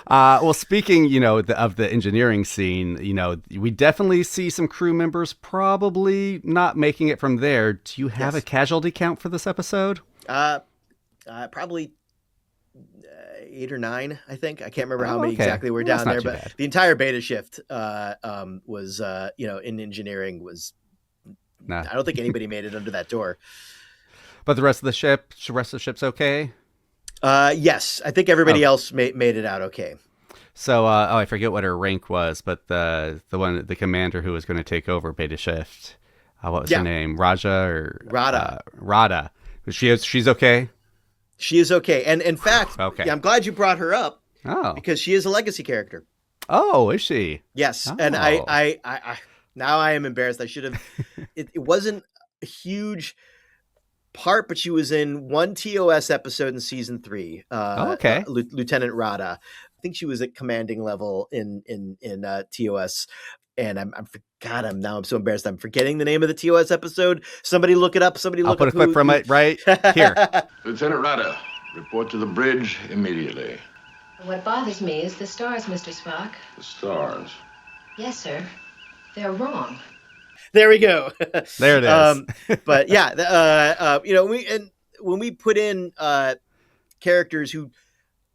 Well, speaking, of the engineering scene, we definitely see some crew members probably not making it from there. Do you have a casualty count for this episode? Probably 8 or 9, I think. I can't remember how many exactly were down there, but bad. The entire beta shift was, in engineering was. I don't think anybody made it under that door. But the rest of the ship's okay? Yes, I think everybody else made it out okay. So, I forget what her rank was, but the commander who was going to take over beta shift, what was her name? Rada. Rada. She's okay? She is okay. And in fact, I'm glad you brought her up. Oh. Because she is a legacy character. Oh, is she? Yes. Oh. And I now I am embarrassed. I should have, it wasn't a huge part, but she was in one TOS episode in season 3. Lieutenant Rada. I think she was at commanding level in TOS. I'm so embarrassed. I'm forgetting the name of the TOS episode. Somebody look it up. Somebody look I'll put a clip from it right here. Lieutenant Rada, report to the bridge immediately. What bothers me is the stars, Mr. Spock. The stars. Yes, sir. They're wrong. There we go. There it is. But yeah, when we put in characters who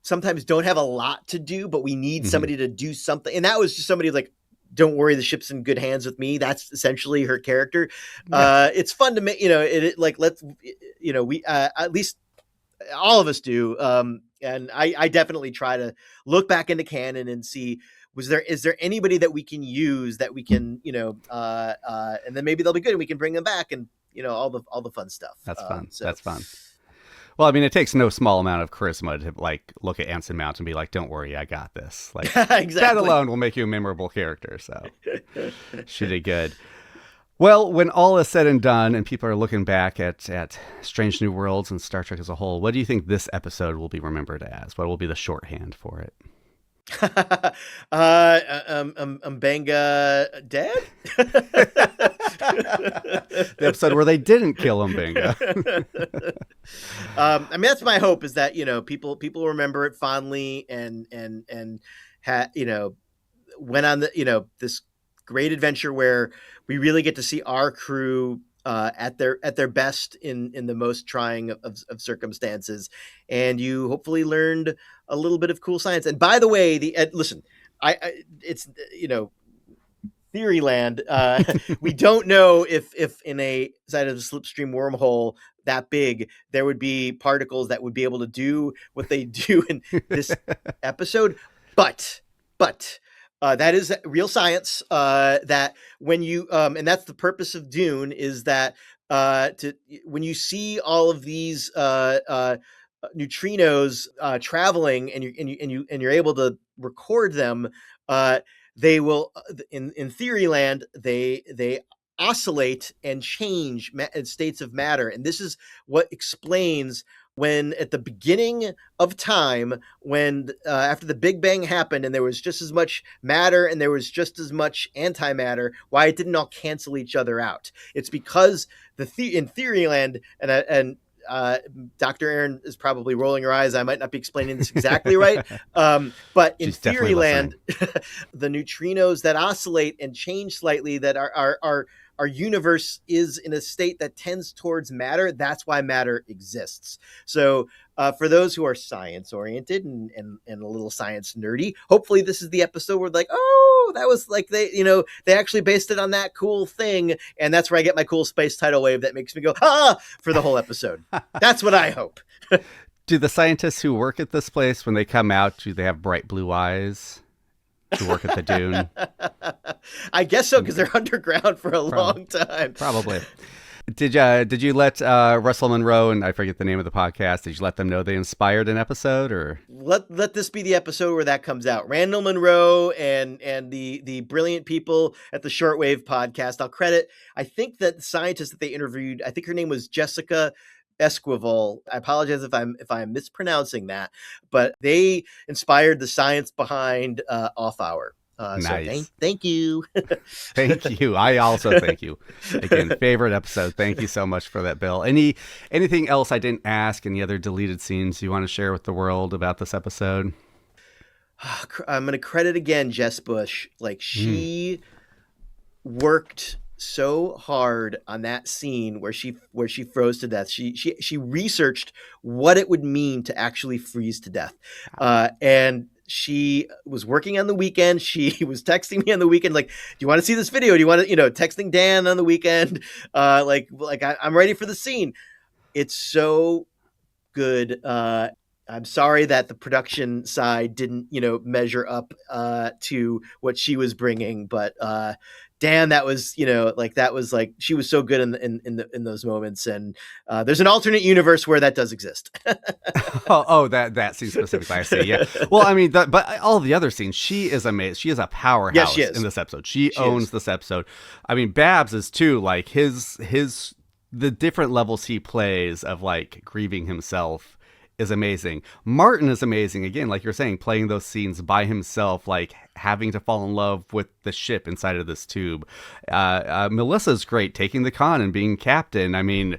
sometimes don't have a lot to do, but we need somebody to do something, and that was just somebody like, don't worry, the ship's in good hands with me. That's essentially her character. Yeah. It's fun to make, we at least all of us do. And I definitely try to look back into canon and see, is there anybody that we can use that we can, and then maybe they'll be good and we can bring them back, and, all the fun stuff. That's fun. That's fun. Well, I mean, it takes no small amount of charisma to like look at Anson Mount and be like, "Don't worry, I got this." Like exactly. That alone will make you a memorable character. So she did good. Well, when all is said and done, and people are looking back at Strange New Worlds and Star Trek as a whole, what do you think this episode will be remembered as? What will be the shorthand for it? Mbenga dead? The episode where they didn't kill Mbenga. I mean, that's my hope, is that, people remember it fondly and went on this great adventure where we really get to see our crew at their best in the most trying of circumstances, and you hopefully learned a little bit of cool science. And by the way, listen, it's Theoryland. We don't know if in a side of the slipstream wormhole that big there would be particles that would be able to do what they do in this episode, but that is real science. That when you and that's the purpose of Dune, is that when you see all of these neutrinos traveling, and you're able to record them, they will in Theoryland they oscillate and change states of matter, and this is what explains when at the beginning of time, when after the Big Bang happened and there was just as much matter and there was just as much antimatter, why it didn't all cancel each other out. It's because in Theoryland, and Dr. Aaron is probably rolling her eyes. I might not be explaining this exactly right. But in Theoryland, the neutrinos that oscillate and change slightly, that our universe is in a state that tends towards matter. That's why matter exists. So for those who are science oriented and a little science nerdy, hopefully this is the episode where like, oh, that was like they actually based it on that cool thing. And that's where I get my cool space tidal wave that makes me go, for the whole episode. That's what I hope. Do the scientists who work at this place, when they come out, do they have bright blue eyes to work at the Dune? I guess so, because they're underground for a long time. Probably. Did you let Russell Monroe, and I forget the name of the podcast, did you let them know they inspired an episode, or let this be the episode where that comes out? Randall Monroe and the brilliant people at the Shortwave podcast. I'll credit, I think that the scientist that they interviewed, I think her name was Jessica Esquivel. I apologize if I'm mispronouncing that, but they inspired the science behind Off Hour. Nice. So thank you. Thank you. I also thank you. Again, favorite episode. Thank you so much for that, Bill. Anything else I didn't ask? Any other deleted scenes you want to share with the world about this episode? I'm going to credit again Jess Bush. Like, she worked so hard on that scene where she froze to death. She researched what it would mean to actually freeze to death, and she was working on the weekend. She was texting me on the weekend, like, do you want to see this video? Do you want to, texting Dan on the weekend? I'm ready for the scene. It's so good. I'm sorry that the production side didn't, measure up to what she was bringing, but Dan, that was, she was so good in those moments. And there's an alternate universe where that does exist. that scene specifically, I see. Yeah. Well, I mean, but all the other scenes, she is amazing. She is a powerhouse in this episode. She owns this episode. I mean, Babs is too, like the different levels he plays of like grieving himself is amazing. Martin is amazing. Again, like you're saying, playing those scenes by himself, like having to fall in love with the ship inside of this tube. Melissa's great, taking the con and being captain. I mean,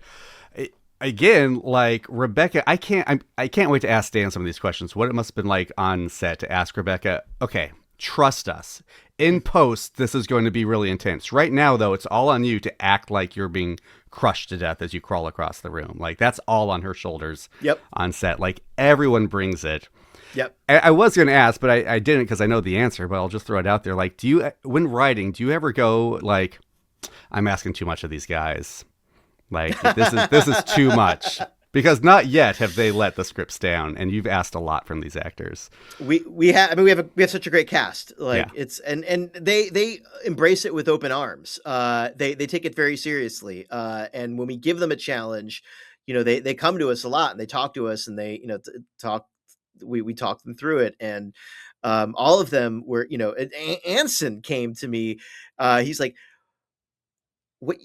again, like Rebecca, I can't wait to ask Dan some of these questions. What it must have been like on set to ask Rebecca, okay, trust us. In post, this is going to be really intense. Right now, though, it's all on you to act like you're being crushed to death as you crawl across the room. Like, that's all on her shoulders. Yep. On set. Like, everyone brings it. Yep. I was going to ask, but I didn't because I know the answer, but I'll just throw it out there. Like, when writing, do you ever go, like, I'm asking too much of these guys? Like, this is too much. Because not yet have they let the scripts down, and you've asked a lot from these actors. We have such a great cast. Like it's and they embrace it with open arms. They take it very seriously. And when we give them a challenge, they come to us a lot and they talk to us and they talk. We talk them through it, and all of them were Anson came to me. He's like, "What?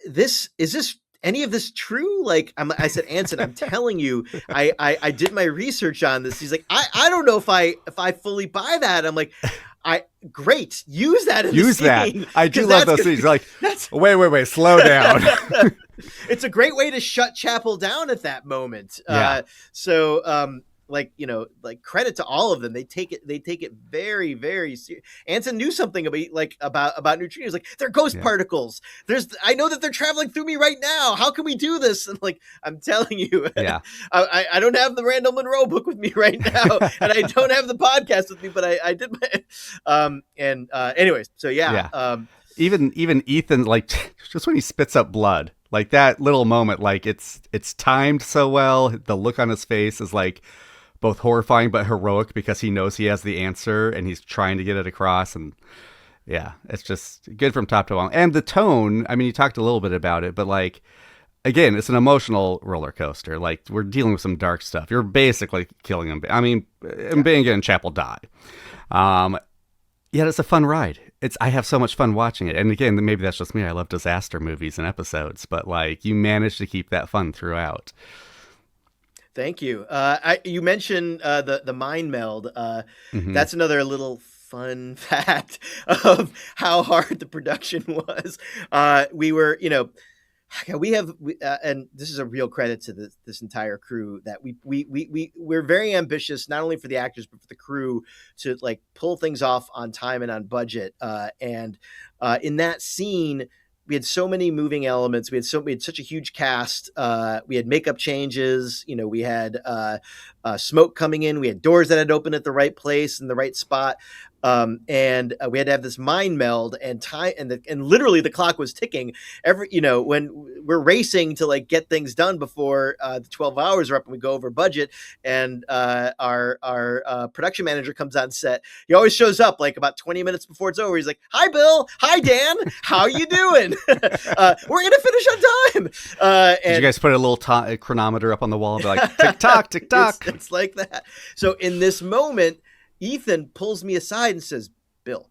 Is this?" Any of this true? Like I said, Anson, I'm telling you, I did my research on this. He's like, I don't know if I fully buy that. I'm like, great. Use that in the scene. I do love those scenes. Like, wait, slow down. It's a great way to shut Chapel down at that moment. Yeah. Like credit to all of them. They take it very, very serious. Anson knew something about neutrinos. Like, they're ghost particles. I know that they're traveling through me right now. How can we do this? And like, I'm telling you, I don't have the Randall Monroe book with me right now, and I don't have the podcast with me, but I did my anyways. So even Ethan, like, just when he spits up blood, like that little moment, like it's timed so well. The look on his face is like both horrifying but heroic because he knows he has the answer and he's trying to get it across. And yeah, it's just good from top to bottom. And the tone, I mean, you talked a little bit about it, but like, again, it's an emotional roller coaster. Like, we're dealing with some dark stuff. You're basically killing him. I mean, Mbanga and Chapel die. Yet it's a fun ride. I have so much fun watching it. And again, maybe that's just me. I love disaster movies and episodes, but like, you manage to keep that fun throughout. Thank you. You mentioned the mind meld. That's another little fun fact of how hard the production was. We were, and this is a real credit to this entire crew, that we're very ambitious, not only for the actors but for the crew, to like pull things off on time and on budget. And in that scene, we had so many moving elements. We had such a huge cast. We had makeup changes. We had smoke coming in. We had doors that had opened at the right place in the right spot. And we had to have this mind meld and time, and literally the clock was ticking. When we're racing to like get things done before the 12 hours are up and we go over budget, and our production manager comes on set. He always shows up like about 20 minutes before it's over. He's like, "Hi, Bill. Hi, Dan. How you doing? We're gonna finish on time." Did you guys put a little chronometer up on the wall and be like, tick tock, tick tock? It's like that. So in this moment, Ethan pulls me aside and says, "Bill,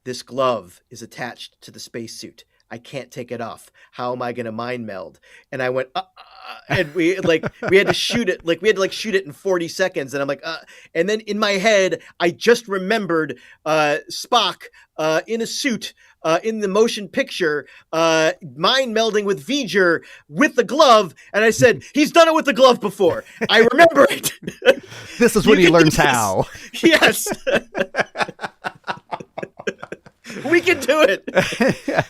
this glove is attached to the spacesuit. I can't take it off. How am I going to mind meld?" And I went, and we had to shoot it. Like, we had to shoot it in 40 seconds. And I'm like, and then in my head, I just remembered Spock in a suit in the motion picture, mind melding with V'ger with the glove. And I said, "He's done it with the glove before. I remember it." This is when he learns how. Yes. "We can do it."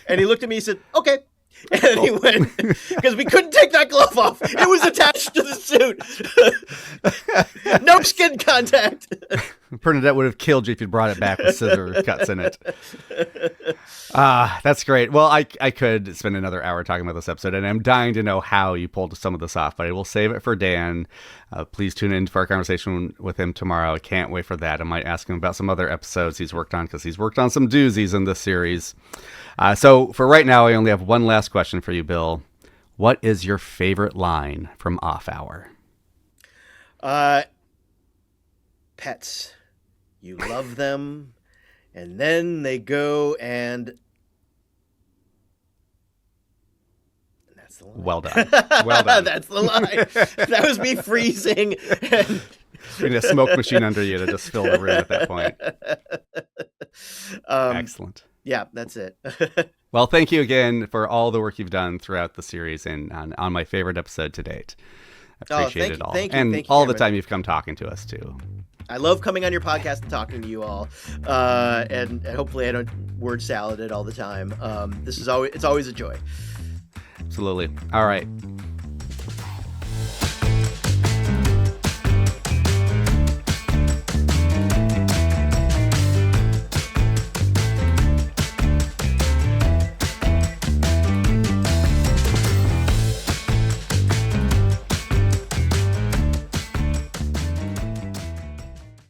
And he looked at me, he said, "Okay." And then he went, because we couldn't take that glove off. It was attached to the suit. No skin contact. Bernadette would have killed you if you brought it back with scissor cuts in it. That's great. Well, I could spend another hour talking about this episode, and I'm dying to know how you pulled some of this off, but I will save it for Dan. Please tune in for our conversation with him tomorrow. I can't wait for that. I might ask him about some other episodes he's worked on, because he's worked on some doozies in this series. So for right now, I only have one last question for you, Bill. What is your favorite line from Off Hour? Pets. You love them, and then they go and That's the line. Well done. Well done. That's the line. That was me freezing. And... We need a smoke machine under you to just fill the room at that point. Excellent. Yeah, that's it. Well, thank you again for all the work you've done throughout the series and on my favorite episode to date. I appreciate it all. Thank you, and thank you, all Cameron. the time you've come talking to us, too. I love coming on your podcast and talking to you all, and hopefully I don't word salad it all the time. It's always a joy. Absolutely. All right.